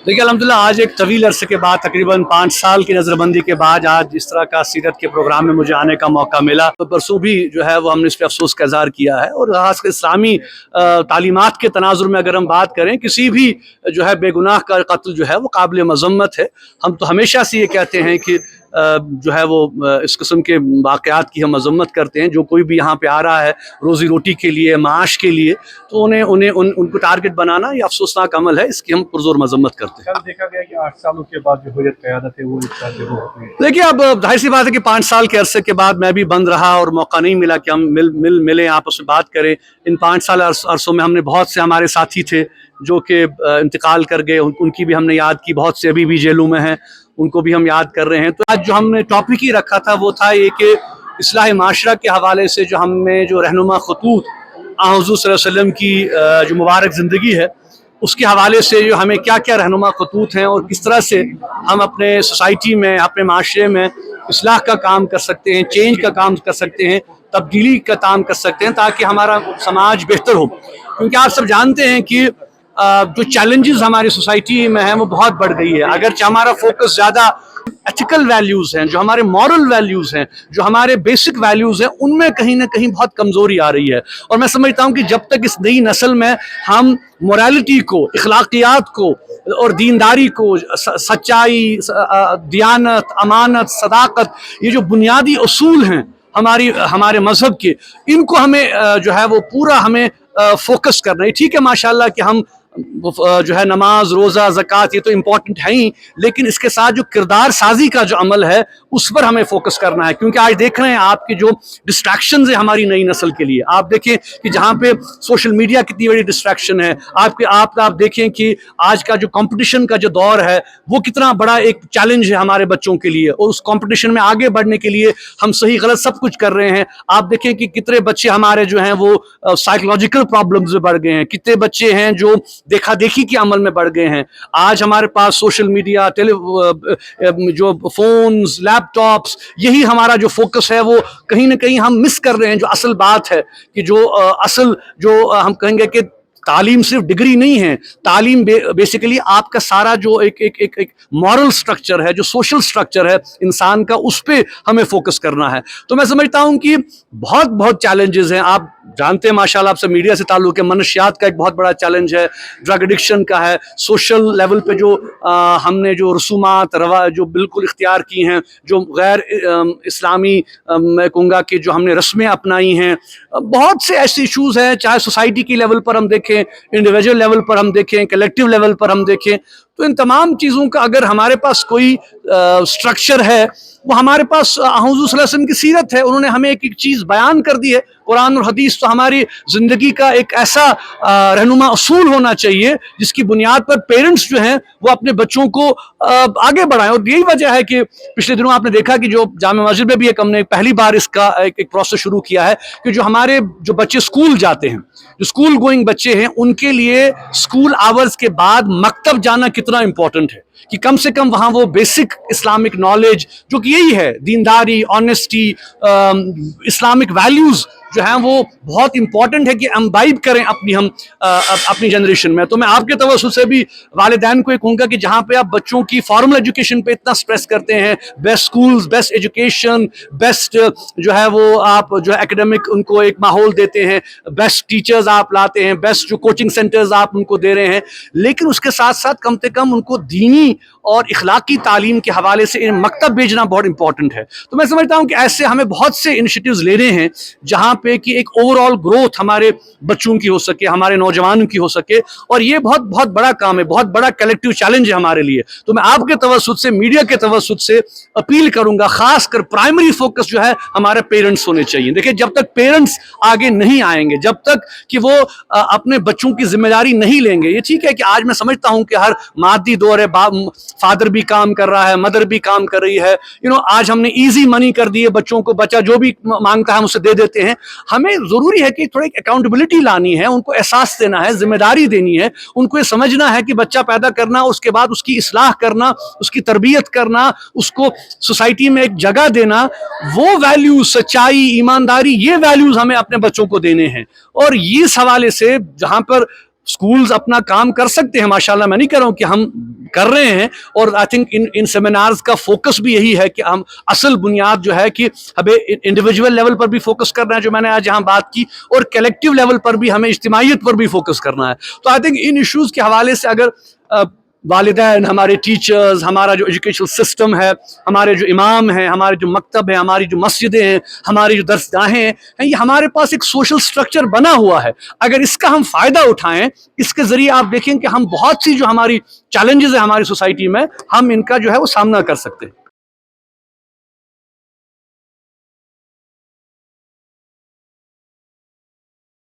देखिए अल्हम्दुलिल्लाह आज एक तवील अरसे के बाद तकरीबन 5 साल की नज़रबंदी के बाद आज इस तरह का सीरत के प्रोग्राम में मुझे आने का मौका मिला। तो परसों भी जो है वो हमने इस पर अफसोस का इज़हार किया है और ख़ास कर इस्लामी तालीमात के तनाजुर में अगर हम बात करें किसी भी जो है बेगुनाह का कत्ल जो है वो काबिल मज़म्मत है। हम तो हमेशा से ये कहते हैं कि जो है वो इस किस्म के वाक़यात की हम मज़म्मत करते हैं। जो कोई भी यहाँ पे आ रहा है रोज़ी रोटी के लिए, माश के लिए, तो उनको टारगेट बनाना ये अफसोसनाक अमल है, इसकी हम पुरज़ोर मज़म्मत करते हैं। कल देखा गया कि 8 सालों के बाद जो हुर्रियत क़यादत है वो देखिए अब जाहिर सी बात है कि 5 साल के अरसे के बाद मैं भी बंद रहा और मौका नहीं मिला कि हम मिलें, आपस में बात करें। इन 5 साल अरसों में हमने बहुत से हमारे साथी थे जो कि इंतकाल कर गए, उनकी भी हमने याद की। बहुत से अभी भी जेलों में हैं, उनको भी हम याद कर रहे हैं। तो आज जो हमने टॉपिक ही रखा था वो था ये कि इस्लाह माशरा के हवाले से जो हमने जो रहनुमा खतूत हुज़ूर सल्लल्लाहु अलैहि वसल्लम की जो मुबारक ज़िंदगी है उसके हवाले से जो हमें क्या क्या रहनुमा खतूत हैं और किस तरह से हम अपने सोसाइटी में, अपने माशरे में इस्लाह का काम कर सकते हैं, चेंज का काम कर सकते हैं, तब्दीली का काम कर सकते हैं ताकि हमारा समाज बेहतर हो। क्योंकि आप सब जानते हैं कि जो चैलेंजेस हमारी सोसाइटी में हैं वो बहुत बढ़ गई है। अगरचे हमारा फोकस ज़्यादा एथिकल वैल्यूज़ हैं, जो हमारे मॉरल वैल्यूज़ हैं, जो हमारे बेसिक वैल्यूज़ हैं, उनमें कहीं ना कहीं बहुत कमज़ोरी आ रही है। और मैं समझता हूँ कि जब तक इस नई नस्ल में हम मोरालिटी को, इखलाकियात को और दीनदारी को, सच्चाई, दियानत, अमानत, सदाकत, ये जो बुनियादी उसूल हैं हमारे मज़हब के, इनको हमें जो है वो पूरा हमें फोकस करना है। ठीक है माशाल्लाह कि हम जो है नमाज, रोज़ा, ज़कात ये तो इम्पॉर्टेंट है ही, लेकिन इसके साथ जो किरदार साजी का जो अमल है उस पर हमें फोकस करना है। क्योंकि आज देख रहे हैं आपकी जो डिस्ट्रैक्शंस है हमारी नई नस्ल के लिए, आप देखें कि जहाँ पे सोशल मीडिया कितनी बड़ी डिस्ट्रैक्शन है। आप देखें कि आज का जो कंपटीशन का जो दौर है वो कितना बड़ा एक चैलेंज है हमारे बच्चों के लिए, और उस कंपटीशन में आगे बढ़ने के लिए हम सही गलत सब कुछ कर रहे हैं। आप देखें कि कितने बच्चे हमारे जो हैं वो साइकोलॉजिकल प्रॉब्लम्स में बढ़ गए हैं, कितने बच्चे हैं जो देखा देखी के अमल में बढ़ गए हैं। आज हमारे पास सोशल मीडिया, जो फोन्स, लैपटॉप्स, यही हमारा जो फोकस है वो कहीं ना कहीं हम मिस कर रहे हैं। जो असल बात है कि जो असल जो हम कहेंगे कि तालीम सिर्फ डिग्री नहीं है, तालीम बेसिकली आपका सारा जो एक मॉरल स्ट्रक्चर है, जो सोशल स्ट्रक्चर है इंसान का, उस पे हमें फोकस करना है। तो मैं समझता हूँ कि बहुत चैलेंजेस हैं। आप जानते हैं माशाल्लाह, आपसे मीडिया से ताल्लुक़ है, मनशियात का एक बहुत बड़ा चैलेंज है, ड्रग एडिक्शन का है, सोशल लेवल पे जो हमने जो रसूमात जो बिल्कुल इख्तियार की हैं, जो गैर इस्लामी मैं कहूँगा कि जो हमने रस्में अपनाई हैं, बहुत से ऐसे इशूज़ हैं, चाहे सोसाइटी की लेवल पर हम देखें, इंडिविजुअल लेवल पर हम देखें, कलेक्टिव लेवल पर हम देखें। तो इन तमाम चीज़ों का अगर हमारे पास कोई स्ट्रक्चर है, वो हमारे पास हुज़ूर सल्लल्लाहु अलैहि वसल्लम की सीरत है, उन्होंने हमें एक चीज़ बयान कर दी है। कुरान और हदीस तो हमारी ज़िंदगी का एक ऐसा रहनुमा उसूल होना चाहिए जिसकी बुनियाद पर पेरेंट्स जो हैं वो अपने बच्चों को आगे बढ़ाएं। और यही वजह है कि पिछले दिनों आपने देखा कि जो जामे मस्जिद में भी एक हमने पहली बार इसका एक प्रोसेस शुरू किया है कि जो हमारे जो बच्चे स्कूल जाते हैं, जो स्कूल गोइंग बच्चे हैं, उनके लिए स्कूल आवर्स के बाद मकतब जाना कितना इंपॉर्टेंट है, कि कम से कम वहाँ वो बेसिक इस्लामिक नॉलेज, जो कि यही है दीनदारी, ऑनेस्टी, इस्लामिक वैल्यूज़ जो हैं वो बहुत इंपॉर्टेंट है कि इम्बाइब करें अपनी जनरेशन में। तो मैं आपके तवज्जुह से भी वालिदैन को ये कहूँगा कि जहाँ पे आप बच्चों की फॉर्मल एजुकेशन पे इतना स्ट्रेस करते हैं, best schools, best education, best जो है वो आप जो है एकेडमिक उनको एक माहौल देते हैं, बेस्ट टीचर्स आप लाते हैं, बेस्ट जो कोचिंग सेंटर्स आप उनको दे रहे हैं, लेकिन उसके साथ साथ कम से कम उनको दीनी और इखलाकी तालीम के हवाले से मकतब भेजना बहुत इंपॉर्टेंट है। तो मैं समझता हूँ कि ऐसे हमें बहुत से इनिशिएटिव्स लेने हैं जहाँ पे कि एक ओवरऑल ग्रोथ हमारे बच्चों की हो सके, हमारे नौजवानों की हो सके, और ये बहुत बड़ा काम है, बहुत बड़ा कलेक्टिव चैलेंज है हमारे लिए। तो मैं आपके तवज्जुह से, मीडिया के तवज्जुह से अपील करूंगा, खासकर प्राइमरी फोकस जो है हमारे पेरेंट्स होने चाहिए। देखिए, जब तक पेरेंट्स आगे नहीं आएंगे, जब तक कि वो अपने बच्चों की जिम्मेदारी नहीं लेंगे, ये ठीक है कि आज मैं समझता हूँ कि हर मादी दौर है, फादर भी काम कर रहा है, मदर भी काम कर रही है, आज हमने इजी मनी कर दी है, बच्चों को बच्चा जो भी मांगता है हम उसे दे देते हैं। हमें ज़रूरी है कि थोड़ी अकाउंटेबिलिटी लानी है, उनको एहसास देना है, जिम्मेदारी देनी है, उनको ये समझना है कि बच्चा पैदा करना, उसके बाद उसकी इस्लाह करना, उसकी तरबियत करना, उसको सोसाइटी में एक जगह देना, वो वैल्यूज, सच्चाई, ईमानदारी, ये वैल्यूज हमें अपने बच्चों को देने हैं। और इस हवाले से जहाँ पर स्कूल्स अपना काम कर सकते हैं, माशाल्लाह, मैं नहीं कह रहा हूँ कि हम کر رہے ہیں. اور آئی تھنک ان سیمینارز کا فوکس بھی یہی ہے کہ ہم اصل بنیاد جو ہے کہ ہمیں انڈیویجول لیول پر بھی فوکس کرنا ہے جو میں نے آج یہاں بات کی, اور کلیکٹیو لیول پر بھی ہمیں اجتماعیت پر بھی فوکس کرنا ہے. تو آئی تھنک ان ایشوز کے حوالے سے اگر والدین, ہمارے ٹیچرز, ہمارا جو ایجوکیشن سسٹم ہے, ہمارے جو امام ہیں, ہمارے جو مکتب ہیں, ہماری جو مسجدیں ہیں, ہماری جو درس گاہیں ہیں, یہ ہمارے پاس ایک سوشل سٹرکچر بنا ہوا ہے. اگر اس کا ہم فائدہ اٹھائیں, اس کے ذریعے آپ دیکھیں کہ ہم بہت سی جو ہماری چیلنجز ہیں ہماری سوسائٹی میں, ہم ان کا جو ہے وہ سامنا کر سکتے ہیں.